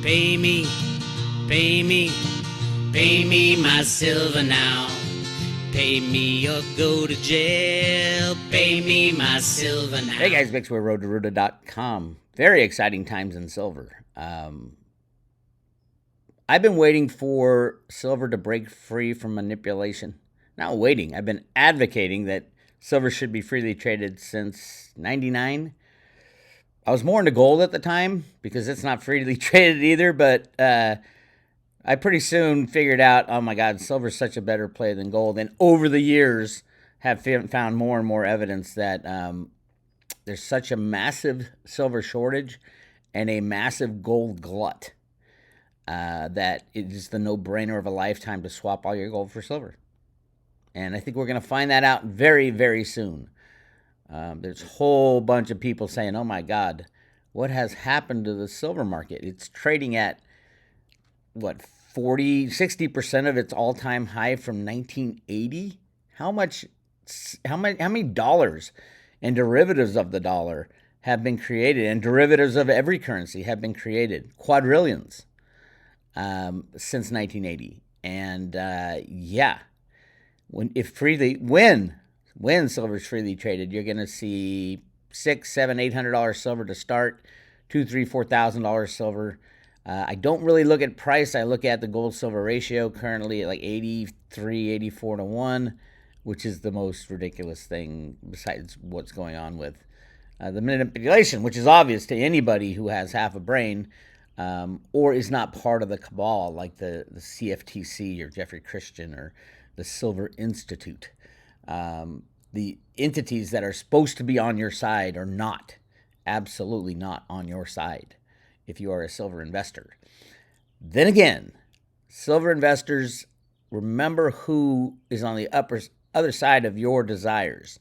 Pay me, pay me, pay me my silver now. Pay me or go to jail. Pay me my silver now. Hey guys, Bix Weir, roadtoruta.com. Very exciting times in silver. I've been waiting for silver to break free from manipulation. Not waiting, I've been advocating that silver should be freely traded since 99. I was more into gold at the time because it's not freely traded either, but I pretty soon figured out, oh my God, silver's such a better play than gold. And over the years, have found more and more evidence that there's such a massive silver shortage and a massive gold glut that it is the no-brainer of a lifetime to swap all your gold for silver. And I think we're going to find that out very, very soon. There's a whole bunch of people saying, oh my God, what has happened to the silver market? It's trading at, what, 60% of its all-time high from 1980? How many dollars and derivatives of the dollar have been created, and derivatives of every currency have been created, quadrillions, since 1980. And when silver's freely traded, you're going to see $600, $700, $800 silver to start, $2,000, $3,000, $4,000 silver. I don't really look at price. I look at the gold-silver ratio currently at like 83, 84 to 1, which is the most ridiculous thing besides what's going on with the manipulation, which is obvious to anybody who has half a brain or is not part of the cabal like the CFTC or Jeffrey Christian or the Silver Institute. The entities that are supposed to be on your side are not, absolutely not on your side if you are a silver investor. Then again, silver investors, remember who is on the other side of your desires.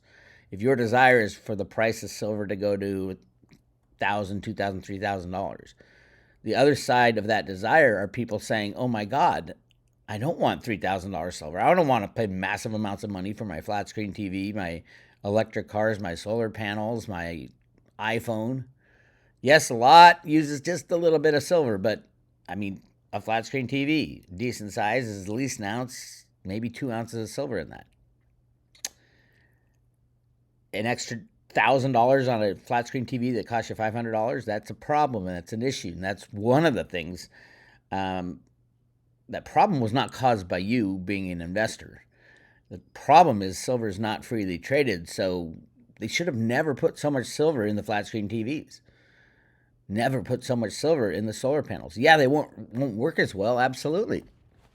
If your desire is for the price of silver to go to $1,000, $2,000, $3,000, the other side of that desire are people saying, oh my God, I don't want $3,000 silver. I don't want to pay massive amounts of money for my flat screen TV, my electric cars, my solar panels, my iPhone. Yes, a lot uses just a little bit of silver, but I mean, a flat screen TV, decent size, is at least an ounce, maybe 2 ounces of silver in that. An extra $1,000 on a flat screen TV that costs you $500, that's a problem, and that's an issue, and that's one of the things. That problem was not caused by you being an investor. The problem is silver is not freely traded, so they should have never put so much silver in the flat screen TVs. Never put so much silver in the solar panels. Yeah, they won't work as well, absolutely.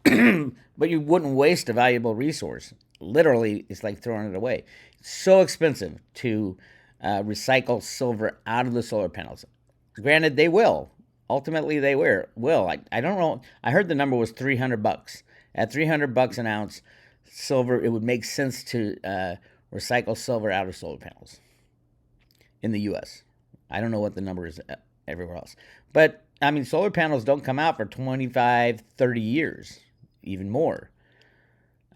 But you wouldn't waste a valuable resource. Literally, it's like throwing it away. It's so expensive to recycle silver out of the solar panels. Granted, they will. Ultimately, they will. I don't know. I heard the number was $300. At $300 an ounce, silver, it would make sense to recycle silver out of solar panels in the U.S. I don't know what the number is everywhere else. But, I mean, solar panels don't come out for 25, 30 years, even more.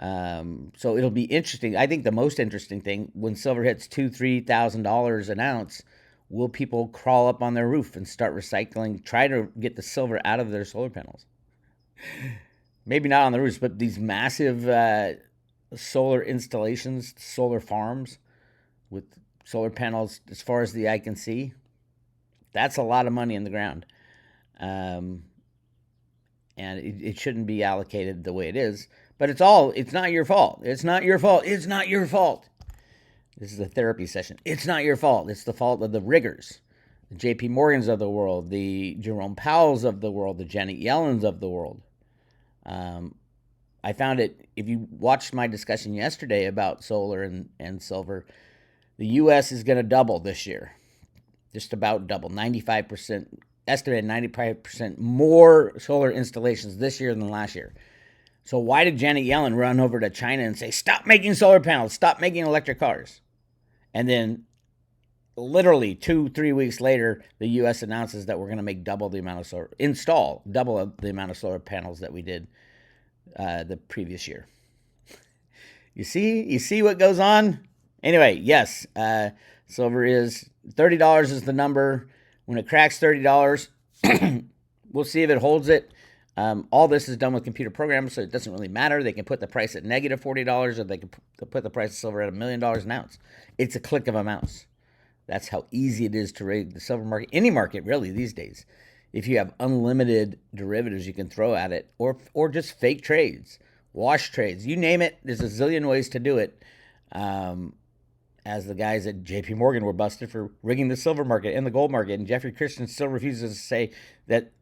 So it'll be interesting. I think the most interesting thing, when silver hits $2,000, $3,000 an ounce, will people crawl up on their roof and start recycling, try to get the silver out of their solar panels? Maybe not on the roofs, but these massive solar installations, solar farms with solar panels as far as the eye can see, that's a lot of money in the ground. And it shouldn't be allocated the way it is. But it's not your fault. It's not your fault. It's not your fault. This is a therapy session. It's not your fault. It's the fault of the riggers, the J.P. Morgans of the world, the Jerome Powells of the world, the Janet Yellens of the world. I found it, if you watched my discussion yesterday about solar and silver, the U.S. is going to double this year. Just about double. 95%, estimated 95% more solar installations this year than last year. So why did Janet Yellen run over to China and say, stop making solar panels, stop making electric cars? And then literally 2-3 weeks later, the U.S. announces that we're going to make double the amount of solar panels that we did the previous year. You see what goes on? Anyway, yes, silver is $30 is the number. When it cracks $30, we'll see if it holds it. All this is done with computer programs, so it doesn't really matter. They can put the price at negative $40, or they can put the price of silver at $1 million an ounce. It's a click of a mouse. That's how easy it is to rig the silver market, any market really these days. If you have unlimited derivatives you can throw at it, or just fake trades, wash trades, you name it, there's a zillion ways to do it. As the guys at JP Morgan were busted for rigging the silver market and the gold market, and Jeffrey Christian still refuses to say that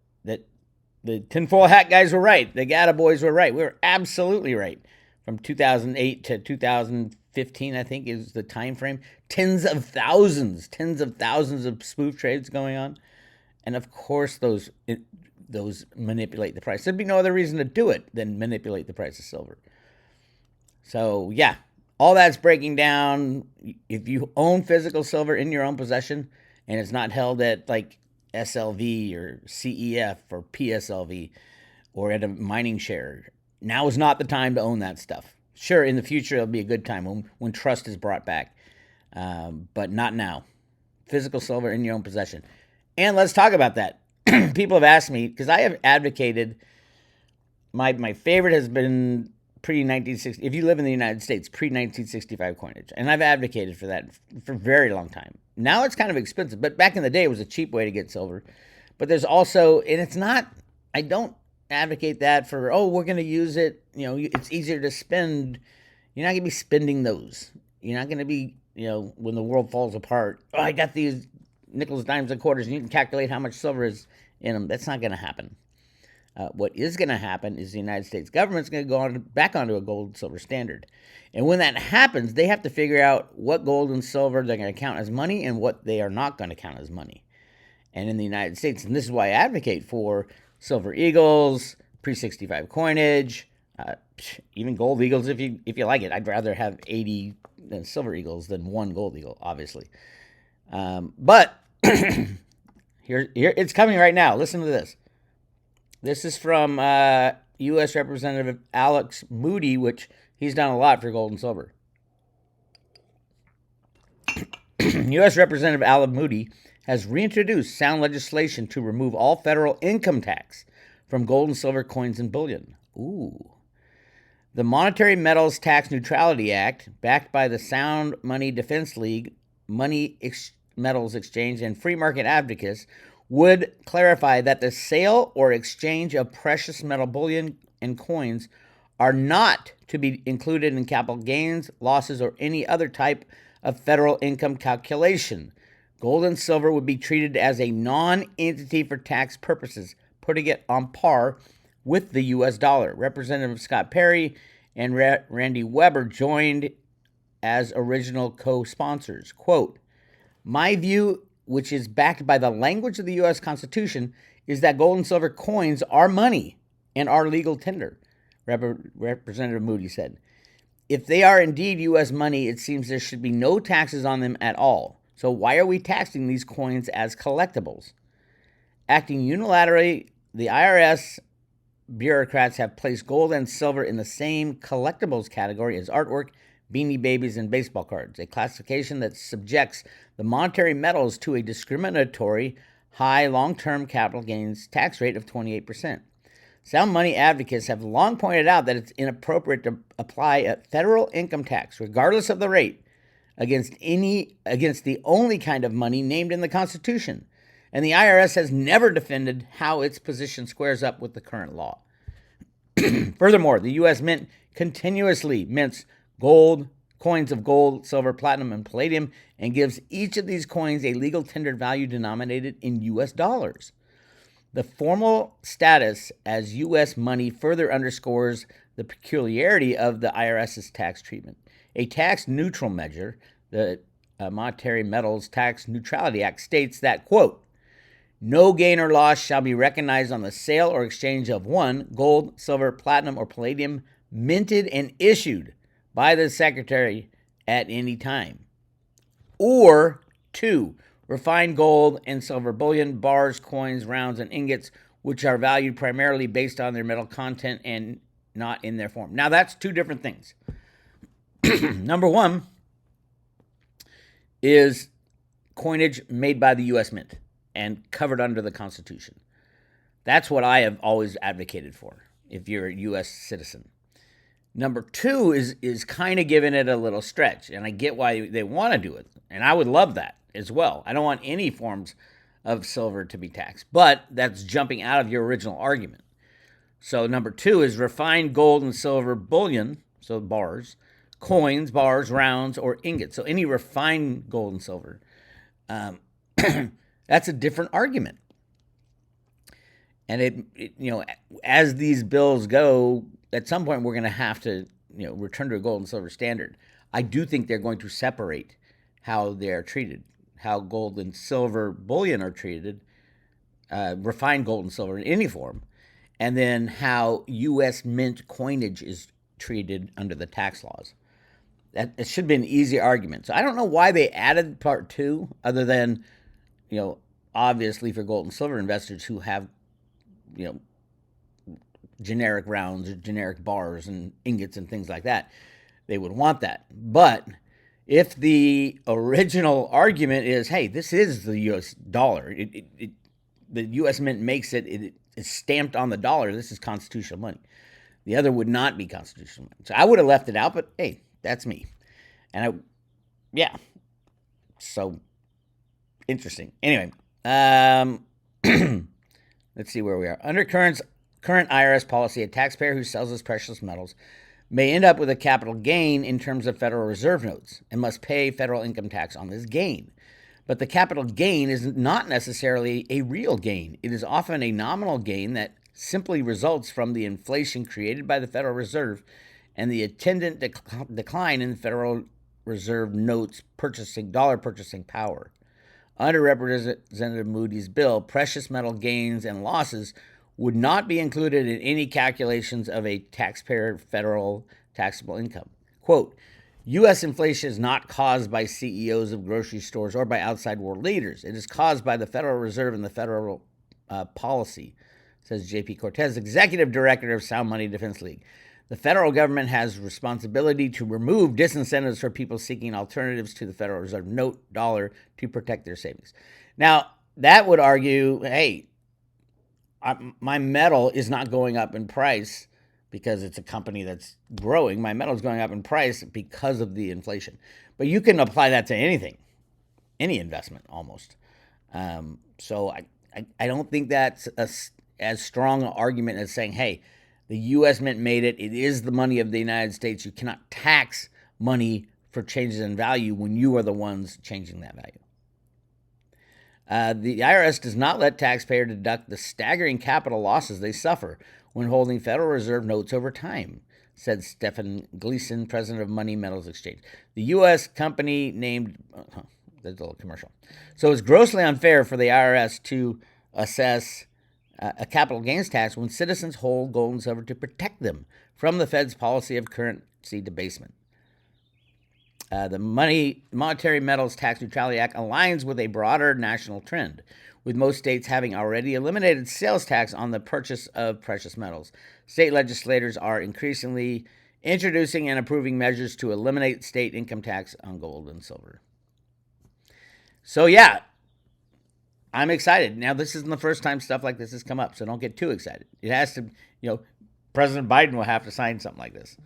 the tinfoil hat guys were right. The Gata boys were right. We were absolutely right. From 2008 to 2015, I think, is the time frame. Tens of thousands of spoof trades going on. And of course, those manipulate the price. There'd be no other reason to do it than manipulate the price of silver. So, yeah, all that's breaking down. If you own physical silver in your own possession and it's not held at like SLV or CEF or PSLV or at a mining share, now is not the time to own that stuff. Sure, in the future it'll be a good time when trust is brought back, but not now. Physical silver in your own possession. And let's talk about that. People have asked me, because I have advocated, my favorite has been pre-1960, if you live in the United States, pre-1965 coinage. And I've advocated for that for a very long time. Now it's kind of expensive, but back in the day it was a cheap way to get silver. But there's also, and it's not, I don't advocate that for, we're going to use it, it's easier to spend. You're not going to be spending those. You're not going to be, when the world falls apart, I got these nickels, dimes, and quarters, and you can calculate how much silver is in them. That's not going to happen. What is going to happen is the United States government's going to go back onto a gold-silver standard. And when that happens, they have to figure out what gold and silver they're going to count as money and what they are not going to count as money. And in the United States, and this is why I advocate for silver eagles, pre-65 coinage, even gold eagles if you like it. I'd rather have 80 silver eagles than one gold eagle, obviously. But here it's coming right now. Listen to this. This is from U.S. Representative Alex Moody, which he's done a lot for gold and silver. U.S. Representative Alex Moody has reintroduced sound legislation to remove all federal income tax from gold and silver coins and bullion. Ooh. The Monetary Metals Tax Neutrality Act, backed by the Sound Money Defense League, Metals Exchange, and free market advocates, would clarify that the sale or exchange of precious metal bullion and coins are not to be included in capital gains, losses, or any other type of federal income calculation. Gold and silver would be treated as a non-entity for tax purposes, putting it on par with the U.S. dollar. Representative Scott Perry and Randy Weber joined as original co-sponsors. Quote, "My view, which is backed by the language of the U.S. Constitution, is that gold and silver coins are money and are legal tender," Representative Moody said. "If they are indeed U.S. money, it seems there should be no taxes on them at all. So why are we taxing these coins as collectibles? Acting unilaterally, the IRS bureaucrats have placed gold and silver in the same collectibles category as artwork, beanie babies, and baseball cards, a classification that subjects the monetary metals to a discriminatory high long-term capital gains tax rate of 28%. Sound money advocates have long pointed out that it's inappropriate to apply a federal income tax, regardless of the rate, against the only kind of money named in the Constitution. And the IRS has never defended how its position squares up with the current law. Furthermore, the U.S. Mint continuously mints coins of gold, silver, platinum, and palladium, and gives each of these coins a legal tender value denominated in U.S. dollars. The formal status as U.S. money further underscores the peculiarity of the IRS's tax treatment. A tax-neutral measure, the Monetary Metals Tax Neutrality Act, states that, quote, "No gain or loss shall be recognized on the sale or exchange of 1, gold, silver, platinum, or palladium minted and issued by the Secretary at any time, or 2, refined gold and silver bullion, bars, coins, rounds, and ingots, which are valued primarily based on their metal content and not in their form." Now, that's two different things. Number one is coinage made by the U.S. Mint and covered under the Constitution. That's what I have always advocated for if you're a U.S. citizen. Number two is kind of giving it a little stretch, and I get why they want to do it, and I would love that as well. I don't want any forms of silver to be taxed, but that's jumping out of your original argument. So number two is refined gold and silver bullion, so bars, coins, bars, rounds, or ingots. So any refined gold and silver, that's a different argument. And it as these bills go, at some point we're going to have to return to a gold and silver standard. I do think they're going to separate how they are treated, how gold and silver bullion are treated, refined gold and silver in any form, and then how U.S. mint coinage is treated under the tax laws. It should be an easy argument. So I don't know why they added part two, other than, obviously for gold and silver investors who have, generic rounds or generic bars and ingots and things like that, they would want that. But if the original argument is, hey, this is the U.S. dollar, the U.S. Mint makes it is stamped on the dollar, this is constitutional money. The other would not be constitutional money. So I would have left it out, but hey, that's me. And so interesting. Anyway, let's see where we are. Under current IRS policy, a taxpayer who sells his precious metals may end up with a capital gain in terms of Federal Reserve notes and must pay federal income tax on this gain. But the capital gain is not necessarily a real gain. It is often a nominal gain that simply results from the inflation created by the Federal Reserve and the attendant decline in the Federal Reserve notes dollar purchasing power. Under Representative Moody's bill, precious metal gains and losses would not be included in any calculations of a taxpayer federal taxable income. Quote, U.S. inflation is not caused by CEOs of grocery stores or by outside world leaders. It is caused by the Federal Reserve and the federal policy, says J.P. Cortez, Executive Director of Sound Money Defense League. The federal government has responsibility to remove disincentives for people seeking alternatives to the Federal Reserve note dollar to protect their savings. Now, that would argue, hey, my metal is not going up in price because it's a company that's growing. My metal is going up in price because of the inflation. But you can apply that to anything, any investment almost. So I don't think that's as strong an argument as saying, hey, the U.S. Mint made it. It is the money of the United States. You cannot tax money for changes in value when you are the ones changing that value. The IRS does not let taxpayers deduct the staggering capital losses they suffer when holding Federal Reserve notes over time, said Stephen Gleason, president of Money Metals Exchange. The U.S. company named, there's a little commercial. So it's grossly unfair for the IRS to assess a capital gains tax when citizens hold gold and silver to protect them from the Fed's policy of currency debasement. The Monetary Metals Tax Neutrality Act aligns with a broader national trend, with most states having already eliminated sales tax on the purchase of precious metals. State legislators are increasingly introducing and approving measures to eliminate state income tax on gold and silver. So yeah, I'm excited. Now, this isn't the first time stuff like this has come up, so don't get too excited. It has to, President Biden will have to sign something like this.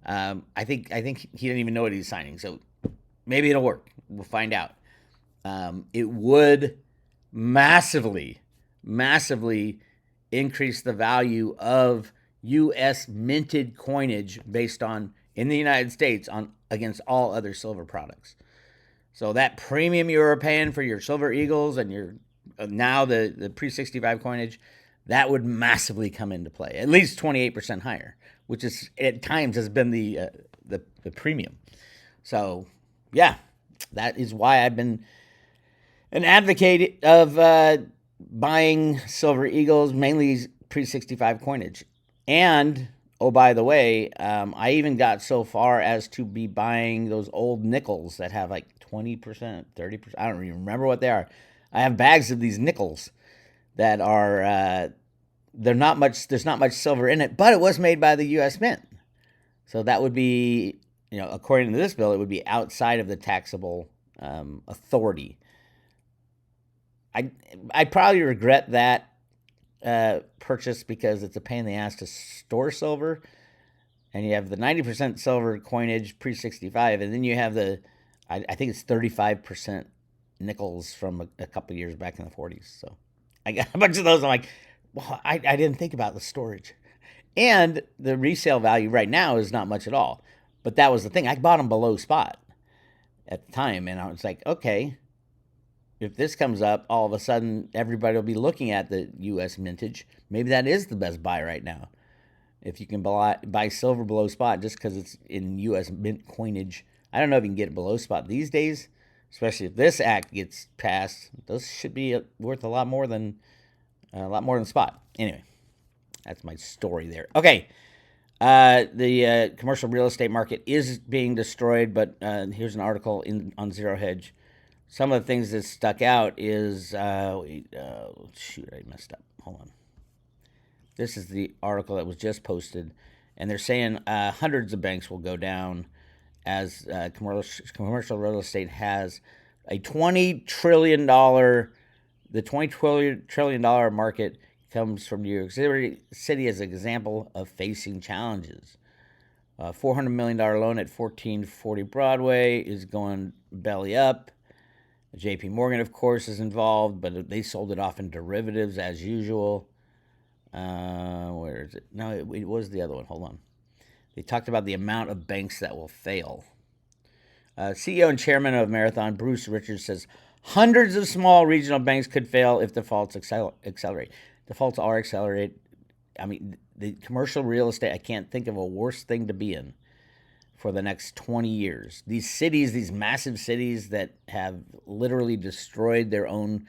I think he didn't even know what he's signing, so maybe it'll work. We'll find out. It would massively increase the value of U.S. minted coinage based on, in the United States, against all other silver products. So that premium you were paying for your Silver Eagles and your now the pre-65 coinage, that would massively come into play, at least 28% higher, which is at times has been the premium. So yeah, that is why I've been an advocate of buying Silver Eagles, mainly pre-65 coinage. And oh, by the way, I even got so far as to be buying those old nickels that have like 20%, 30%. I don't even remember what they are. I have bags of these nickels that are, there's not much silver in it, but it was made by the U.S. Mint. So that would be, according to this bill, it would be outside of the taxable authority. I probably regret that purchase because it's a pain in the ass to store silver. And you have the 90% silver coinage pre-65, and then you have I think it's 35% nickels from a couple years back in the 40s. So I got a bunch of those. I'm like, well, I didn't think about the storage. And the resale value right now is not much at all. But that was the thing. I bought them below spot at the time, and I was like, okay, if this comes up, all of a sudden everybody will be looking at the U.S. mintage. Maybe that is the best buy right now. If you can buy silver below spot just because it's in U.S. mint coinage. I don't know if you can get it below spot these days, especially if this act gets passed. Those should be worth a lot more than spot. Anyway, that's my story there. Okay, the commercial real estate market is being destroyed, but here's an article on Zero Hedge. Some of the things that stuck out is shoot, I messed up. Hold on. This is the article that was just posted, and they're saying hundreds of banks will go down as commercial real estate has a $20 trillion. The $20 trillion market comes from New York City as an example of facing challenges. $400 million loan at 1440 Broadway is going belly up. JP Morgan, of course, is involved, but they sold it off in derivatives as usual. Where is it? No, it was the other one. Hold on. They talked about the amount of banks that will fail. CEO and chairman of Marathon, Bruce Richards, says hundreds of small regional banks could fail if defaults accelerate. Defaults are accelerated. I mean, the commercial real estate, I can't think of a worse thing to be in for the next 20 years. These cities, these massive cities that have literally destroyed their own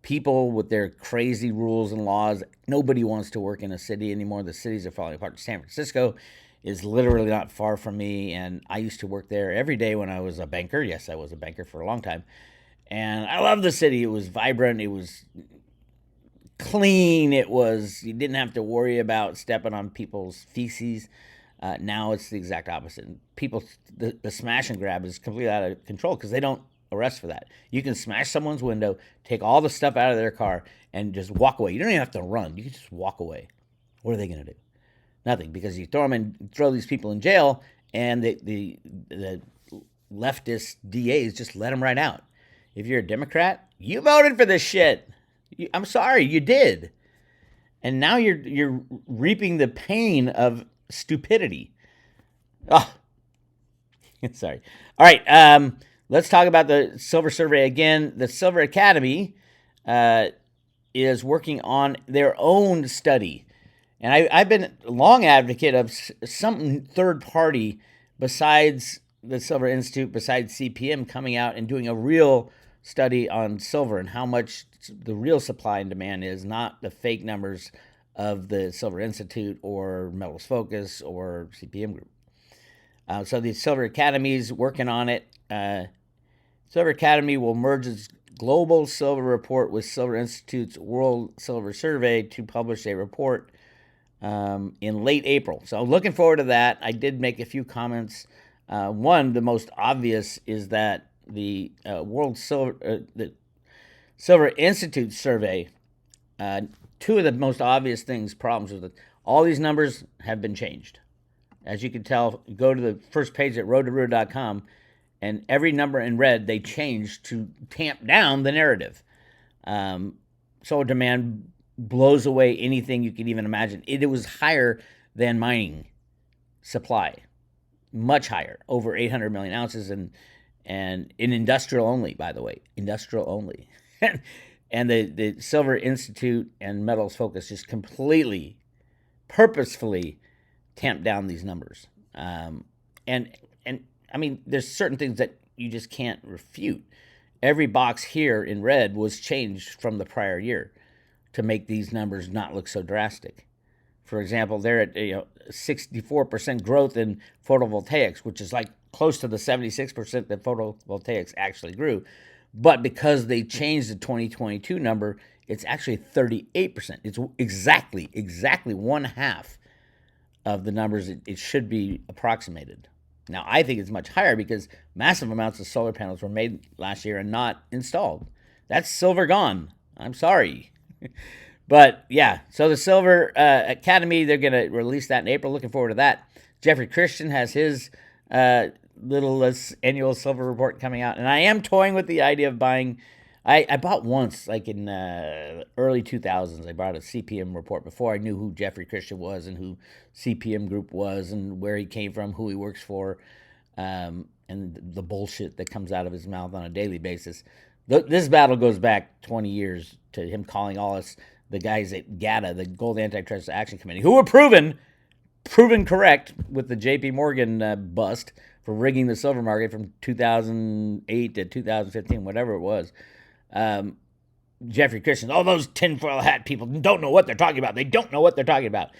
people with their crazy rules and laws. Nobody wants to work in a city anymore. The cities are falling apart. San Francisco is literally not far from me, and I used to work there every day when I was a banker. Yes, I was a banker for a long time. And I love the city. It was vibrant. It was clean. You didn't have to worry about stepping on people's feces. Now it's the exact opposite. The smash and grab is completely out of control because they don't arrest for that. You can smash someone's window, take all the stuff out of their car, and just walk away. You don't even have to run. You can just walk away. What are they going to do? Nothing, because you throw these people in jail, and the leftist DAs just let them right out. If you're a Democrat, you voted for this shit. I'm sorry, you did. And now you're reaping the pain of stupidity. Oh, sorry. All right, let's talk about the Silver Survey again. The Silver Academy is working on their own study. And I've been a long advocate of some third party besides the Silver Institute, besides CPM, coming out and doing a real study on silver and how much the real supply and demand is, not the fake numbers of the Silver Institute or Metals Focus or CPM Group. So the Silver Academy is working on it. Silver Academy will merge its Global Silver Report with Silver Institute's World Silver Survey to publish a report in late April. So looking forward to that. I did make a few comments. One, the most obvious, is that the the Silver Institute survey, two of the most obvious problems with it, all these numbers have been changed. As you can tell, go to the first page at roadtoroot.com, and every number in red they changed to tamp down the narrative. Solar demand blows away anything you can even imagine. It was higher than mining supply, much higher, over 800 million ounces, and in industrial only, by the way, industrial only. And the Silver Institute and Metals Focus just completely, purposefully tamped down these numbers. And I mean, there's certain things that you just can't refute. Every box here in red was changed from the prior year to make these numbers not look so drastic. For example, they're at 64% growth in photovoltaics, which is like close to the 76% that photovoltaics actually grew. But because they changed the 2022 number, it's actually 38%. It's exactly one half of the numbers it should be approximated. Now, I think it's much higher because massive amounts of solar panels were made last year and not installed. That's silver gone. I'm sorry. But yeah, so the Silver Academy, they're going to release that in April. Looking forward to that. Jeffrey Christian has his little annual silver report coming out, and I am toying with the idea of buying. I bought once, like in early 2000s. I bought a CPM report before I knew who Jeffrey Christian was and who CPM Group was and where he came from, who he works for, and the bullshit that comes out of his mouth on a daily basis. This battle goes back 20 years to him calling all us the guys at GATA, the Gold Antitrust Action Committee, who were proven correct with the J.P. Morgan bust for rigging the silver market from 2008 to 2015, whatever it was. Jeffrey Christian, all those tinfoil hat people don't know what they're talking about. They don't know what they're talking about.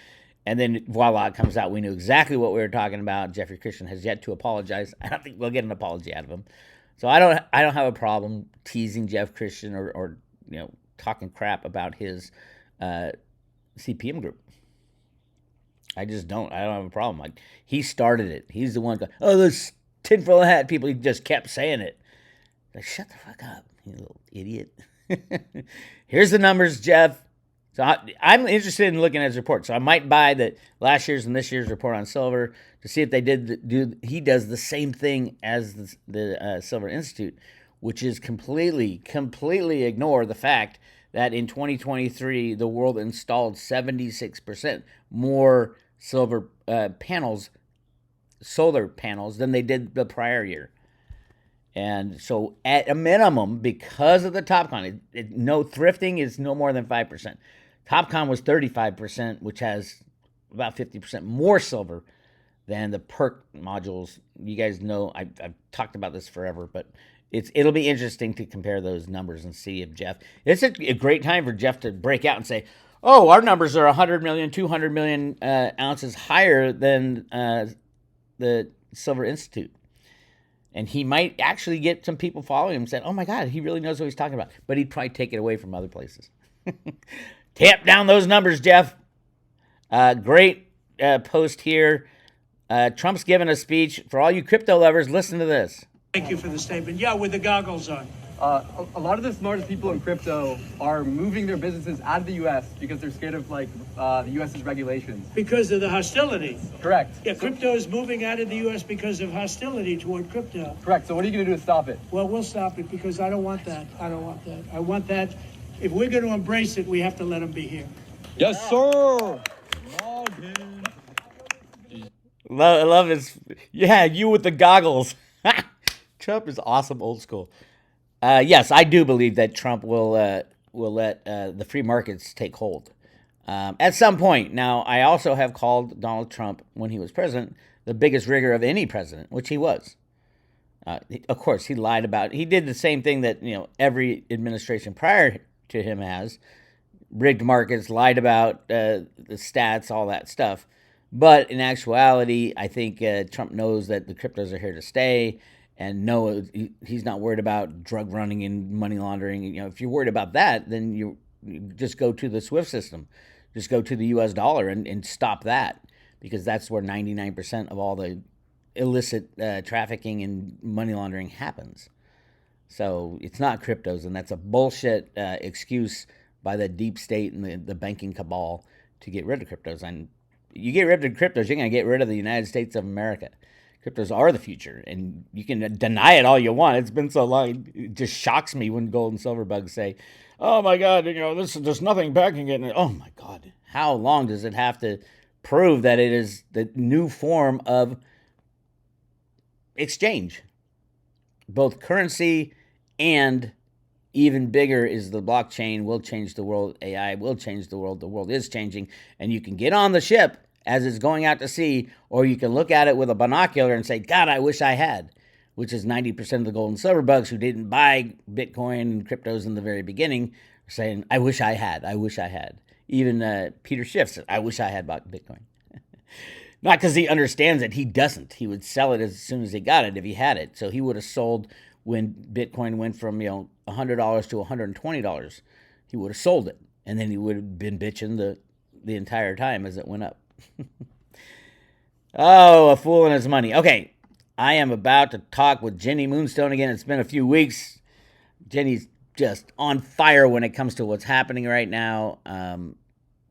And then voila, it comes out. We knew exactly what we were talking about. Jeffrey Christian has yet to apologize. I don't think we'll get an apology out of him. So I don't have a problem teasing Jeff Christian or talking crap about his CPM Group. I just don't. I don't have a problem. Like, he started it. He's the one going, oh, those tinfoil hat people. He just kept saying it. Like, shut the fuck up, you little idiot. Here's the numbers, Jeff. So I'm interested in looking at his report. So I might buy the last year's and this year's report on silver to see if they he does the same thing as the Silver Institute, which is completely ignore the fact that in 2023, the world installed 76% more solar panels than they did the prior year. And so at a minimum, because of the TopCon, no thrifting is no more than 5%. TopCon was 35%, which has about 50% more silver than the PERC modules. You guys know I've talked about this forever, but it'll be interesting to compare those numbers and see if Jeff. It's a great time for Jeff to break out and say, "Oh, our numbers are 100 million, 200 million ounces higher than the Silver Institute." And he might actually get some people following him and say, "Oh my God, he really knows what he's talking about." But he'd probably take it away from other places. Tamp down those numbers, Jeff. Great post here. Trump's giving a speech. For all you crypto lovers, listen to this. Thank you for the statement. Yeah, with the goggles on. A lot of the smartest people in crypto are moving their businesses out of the U.S. because they're scared of the U.S.'s regulations. Because of the hostility. Correct. Yeah, crypto is moving out of the U.S. because of hostility toward crypto. Correct. So what are you going to do to stop it? Well, we'll stop it because I don't want that. I want that. If we're going to embrace it, we have to let them be here. Yes, sir. Love his. Yeah, you with the goggles. Trump is awesome, old school. Yes, I do believe that Trump will let the free markets take hold at some point. Now, I also have called Donald Trump, when he was president, the biggest rigger of any president, which he was. Of course, he lied about it. He did the same thing that every administration prior to him has. Rigged markets, lied about the stats, all that stuff. But in actuality, I think Trump knows that the cryptos are here to stay. And no, he's not worried about drug running and money laundering. If you're worried about that, then you just go to the SWIFT system. Just go to the U.S. dollar and stop that, because that's where 99% of all the illicit trafficking and money laundering happens. So it's not cryptos, and that's a bullshit excuse by the deep state and the banking cabal to get rid of cryptos. And you get rid of cryptos, you're going to get rid of the United States of America. Cryptos are the future, and you can deny it all you want. It's been so long, it just shocks me when gold and silver bugs say, "Oh my God, there's nothing backing it." And, oh my God, how long does it have to prove that it is the new form of exchange? Both currency and, even bigger, is the blockchain will change the world. AI will change the world. The world is changing, and you can get on the ship as it's going out to sea, or you can look at it with a binocular and say, "God, I wish I had," which is 90% of the gold and silver bugs who didn't buy Bitcoin and cryptos in the very beginning are saying, "I wish I had. I wish I had." Even Peter Schiff said, "I wish I had bought Bitcoin." Not because he understands it. He doesn't. He would sell it as soon as he got it if he had it. So he would have sold when Bitcoin went from $100 to $120. He would have sold it, and then he would have been bitching the entire time as it went up. Oh, a fool and his money. Okay, I am about to talk with Jenny Moonstone again. It's been a few weeks. Jenny's just on fire when it comes to what's happening right now.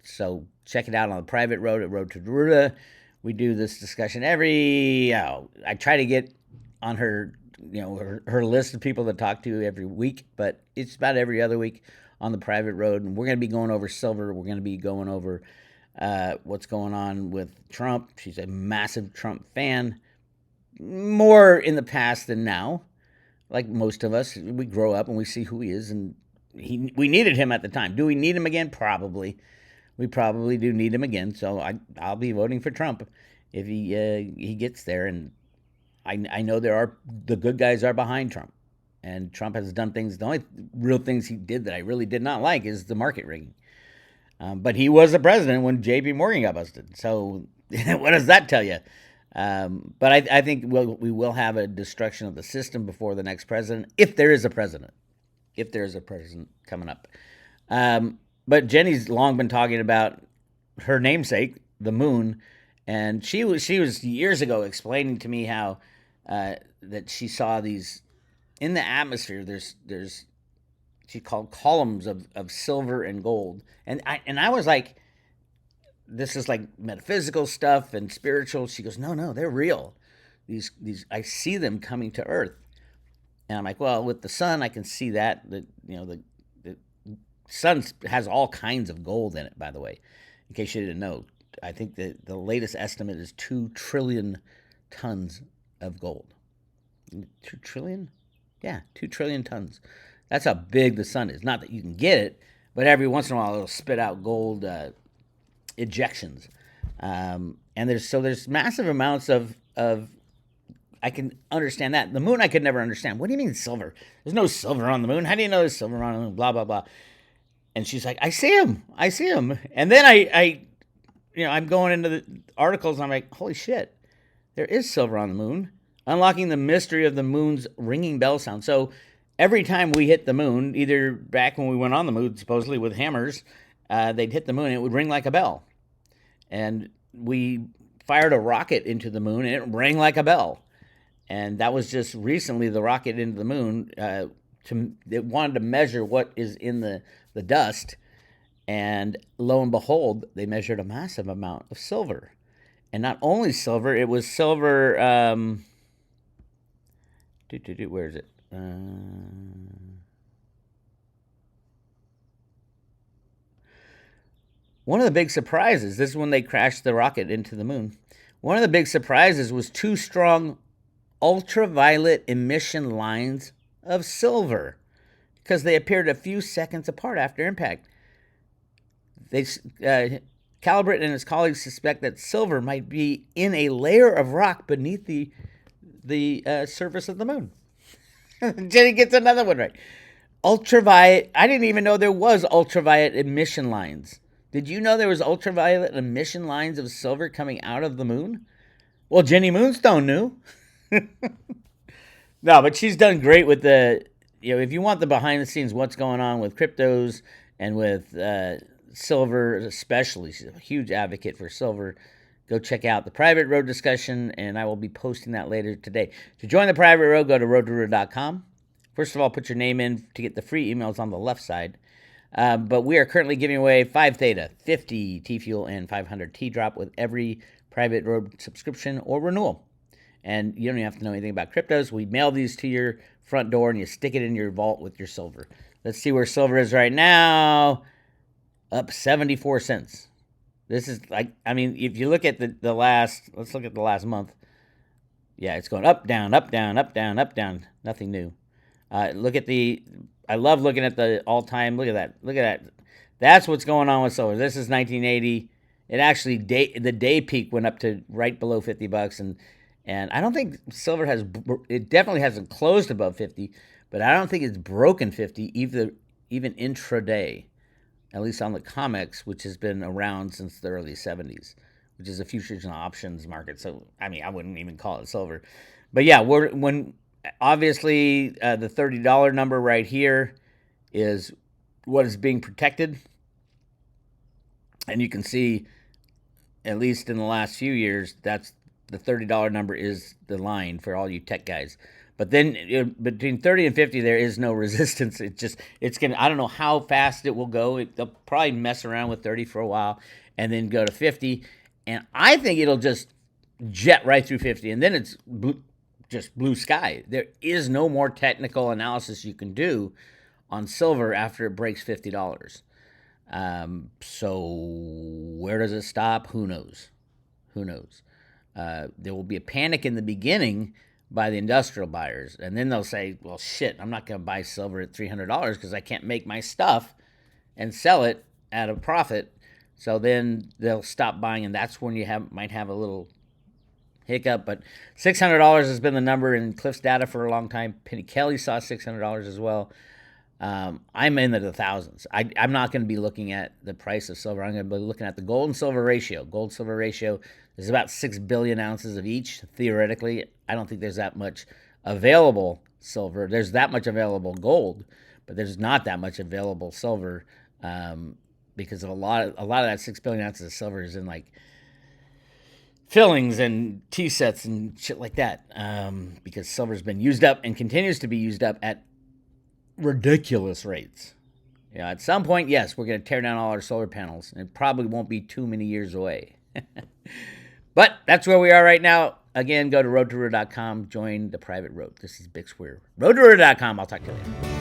So check it out on the private road at Road to Deruta. We do this discussion I try to get on her, her list of people to talk to every week, but it's about every other week on the private road. And we're going to be going over silver. We're going to be going over what's going on with Trump. She's a massive Trump fan, more in the past than now. Like most of us, we grow up and we see who he is, and we needed him at the time. Do we need him again? Probably. We probably do need him again. So I'll be voting for Trump if he gets there. And I know the good guys are behind Trump, and Trump has done things. The only real things he did that I really did not like is the market rigging. But he was the president when J.P. Morgan got busted. So what does that tell you? But I think we will have a destruction of the system before the next president, if there is a president. If there is a president coming up. But Jenny's long been talking about her namesake, the moon, and she was years ago explaining to me how that she saw these in the atmosphere. There's she called columns of silver and gold, and I was like, this is like metaphysical stuff and spiritual. She goes, no, they're real. These I see them coming to Earth, and I'm like, well, with the sun, I can see that the sun has all kinds of gold in it. By the way, in case you didn't know, I think that the latest estimate is 2 trillion tons of gold. 2 trillion? Yeah, 2 trillion tons. That's how big the sun is. Not that you can get it, but every once in a while it'll spit out gold ejections. And there's massive amounts of I can understand that. The moon I could never understand. What do you mean silver? There's no silver on the moon. How do you know there's silver on the moon? Blah, blah, blah. And she's like, I see him. And then I'm going into the articles and I'm like, holy shit, there is silver on the moon. Unlocking the mystery of the moon's ringing bell sound. So every time we hit the moon, either back when we went on the moon, supposedly with hammers, they'd hit the moon and it would ring like a bell. And we fired a rocket into the moon and it rang like a bell. And that was just recently the rocket into the moon. It wanted to measure what is in the dust. And lo and behold, they measured a massive amount of silver. And not only silver, it was silver. Where is it? One of the big surprises, this is when they crashed the rocket into the moon. One of the big surprises was 2 strong ultraviolet emission lines of silver because they appeared a few seconds apart after impact. Calibret and his colleagues suspect that silver might be in a layer of rock beneath the surface of the moon. Jenny gets another one right. Ultraviolet. I didn't even know there was ultraviolet emission lines. Did you know there was ultraviolet emission lines of silver coming out of the moon? Well, Jenny Moonstone knew. No, but she's done great with if you want the behind the scenes, what's going on with cryptos and with silver especially. She's a huge advocate for silver. Go check out the private road discussion, and I will be posting that later today. To join the private road, go to roadtoruta.com. First of all, put your name in to get the free emails on the left side. But we are currently giving away 5 Theta, 50 T-Fuel, and 500 T-Drop with every private road subscription or renewal. And you don't even have to know anything about cryptos. We mail these to your front door, and you stick it in your vault with your silver. Let's see where silver is right now. Up 74 cents. This is if you look at let's look at the last month. Yeah, it's going up, down, up, down, up, down, up, down. Nothing new. I love looking at the all-time. Look at that. That's what's going on with silver. This is 1980. It actually, the day peak went up to right below $50. And I don't think silver it definitely hasn't closed above 50, but I don't think it's broken 50 even intraday. At least on the COMEX, which has been around since the early 70s, which is a futures and options market. So, I wouldn't even call it silver. But yeah, obviously the $30 number right here is what is being protected. And you can see, at least in the last few years, that's the $30 number is the line for all you tech guys. But then between 30 and 50, there is no resistance. It's gonna. I don't know how fast it will go. They'll probably mess around with 30 for a while, and then go to 50. And I think it'll just jet right through 50, and then it's just blue sky. There is no more technical analysis you can do on silver after it breaks $50. So where does it stop? Who knows? Who knows? There will be a panic in the beginning by the industrial buyers, and then they'll say, well, shit, I'm not going to buy silver at $300 because I can't make my stuff and sell it at a profit. So then they'll stop buying, and that's when you might have a little hiccup. But $600 has been the number in Cliff's data for a long time. Penny Kelly saw $600 as well. I'm in the thousands. I'm not going to be looking at the price of silver. I'm going to be looking at the gold and silver ratio. Gold-silver ratio is about 6 billion ounces of each, theoretically. I don't think there's that much available silver. There's that much available gold, but there's not that much available silver because of a lot of that 6 billion ounces of silver is in like fillings and tea sets and shit like that because silver's been used up and continues to be used up at ridiculous rates. You know, at some point, yes, we're going to tear down all our solar panels, and it probably won't be too many years away. But that's where we are right now. Again, go to roadtoroto.com, join the private road. This is Bix Weir. roadtoroto.com. I'll talk to you later.